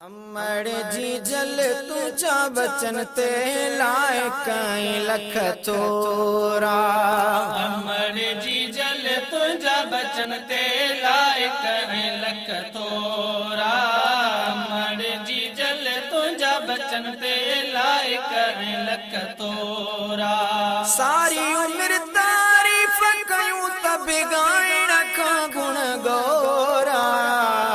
अमड़ जी जल तुझा बचन ते लाए कई लख थोरा। अमड़ जी जल तुझा बचन ते लाए कई लख थोरा। अमड़ जी जल तुझा बचन ते लाए कई लख थोरा। सारी उम्र तारीफ कयूं त बिगाड़ खां गुण गोरा।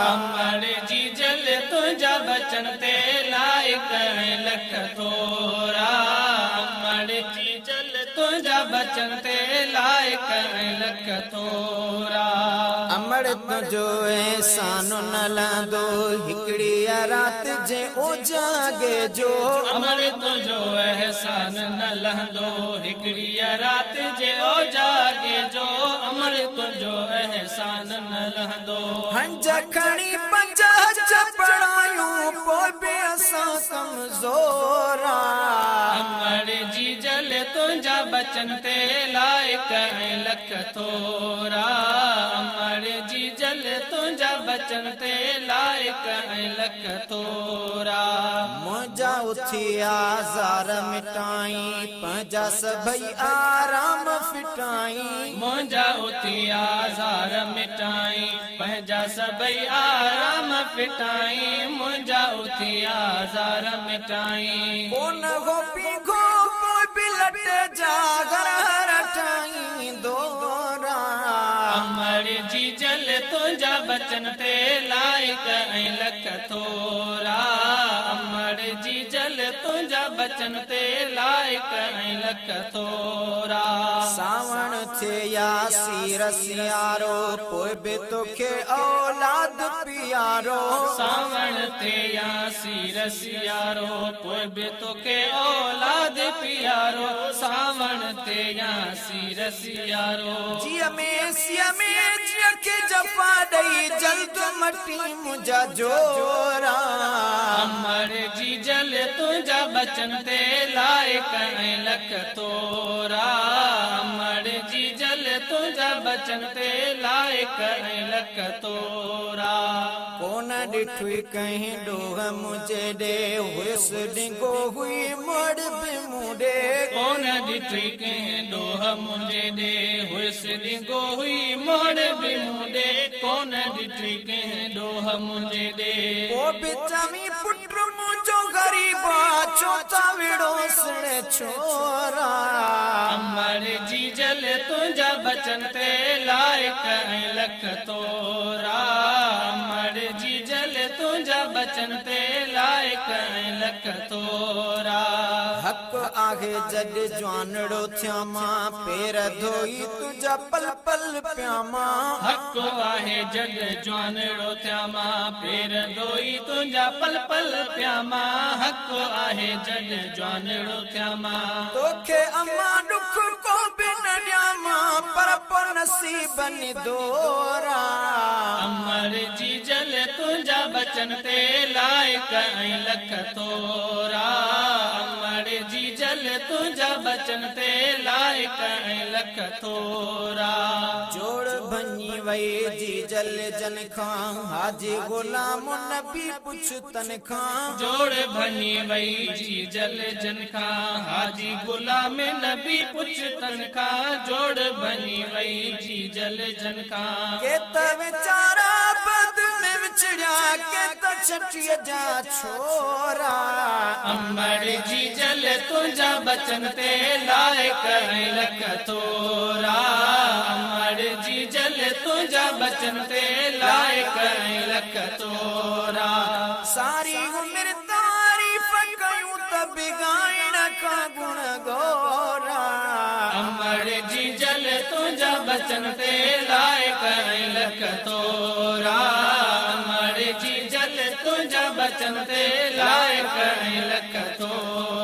अमड़ जी जल तुझा बचन ते लाए कई लख थोरा। अमड़ जी जल तुझा बचन ते लाए कई लख थोरा। अमड़ तुझो एहसान न लहंदो हिकड़ी रात जे ओ जागे जो। अमड़ तुझो एहसान न लहंदो हिकड़ी रात जे ओ जागे जो। अमड़ तुझो एहसान न लहंदो। हंज खणी पंज चपड़ायूं पोइ बि असां कमज़ोरा। अमड़ जी जल तुझा बचन ते लाए कई लख थोरा। अमड़ जी जल तुझा बचन ते लाए कई लख थोरा। मुंहिंजा उथिया ज़ार मिटाई पंहिंजा सभई आराम फिटाई। मुंहिंजा उथिया ज़ार मिटाई पंहिंजा सभई आराम फिटाई। मुंहिंजा उथिया ज़ार मिटाई। कोन गोपी गो पोइ बि लट जा घर रटाई दोरा। अमड़ जी जल तुझा बचन ते लाए कई लख थोरा। अमड़ जी जल तुझा बचन ते लाए कई लख थोरा। सावण थे या सीर सियारो पोइ बि तोखे औलाद पियारो। सावण थे या सीर सियारो पोइ बि तोखे औलाद पियारो। सावण थे या सीर सियारो। जिया में सिया में जिया के जफा ॾई जल्द मटी मुंहिंजा जोरा। अमड़ जी जल तुझा बचन ते लाए कई लख थोरा। अमड़ जी जल तुझा बचन ते लाए कई लख थोरा। कोन ॾिठुई कहीं ॾोह मुंहिंजे ॾे हुयसि ॾिंगो हुई मड़ बि मूं ॾे। कोन ॾिठी कंहिं ॾोह मुंहिंजे ॾे हुयसि ॾिंगो हुई मोड़ बि मूं ॾे। कोन ॾिठी कंहिं ॾोह मुंहिंजे ॾे। पोइ बि चवी पुट मुंहिंजो ग़रीब छो था विड़ोसण छोरा। अमड़ जी जल तुझा बचन ते लाए कई लख थोरा। अमड़ जी जल तुझा बचन ते लाए कई लख थोरा। हक़ आहे जॾ जवानड़ो थिया मां पेर धोई तुंहिंजा पल पल प्यामा। हक़ आहे जॾ जवानड़ो थिया मां पेर धोई तुंहिंजा पल पल प्यामा। हक़ आहे जॾ जवानड़ो थिया मां तोखे अम्मा दुख को बि न ॾियां पर पोइ नसीबनि दोरा। अमड़ जी जल तुंहिंजा बचन ते लाए कई लख थोरा। अमड़ जी जल तुंहिंजा बचन ते लाए कई लख थोरा। जोड़ भञी वई जी जल जन खां हाजी गुलाम नबी पुछ तन खां। जोड़ भनी वई जी जल जन खां हाजी गुलाम नबी पुछ तन खां। जोड़ भनी वई जी जल जन खां। के त वीचारा बद में विछड़िया के त छटीअ जा छोरा। अमड़ जी जल तुंहिंजा बचन ते लाए कई लख थोरा। अमड़ जी जल तुंहिंजा बचन ते लाए कई लख थोरा। सारी उम्र तारीफ कयूं त बिगाड़ खां गुण गोरा। अमड़ जी जल तुंहिंजा बचन ते लाए कई लख थोरा। अमड़ जी जल तुंहिंजा बचन ते लाए कई लख थोरा।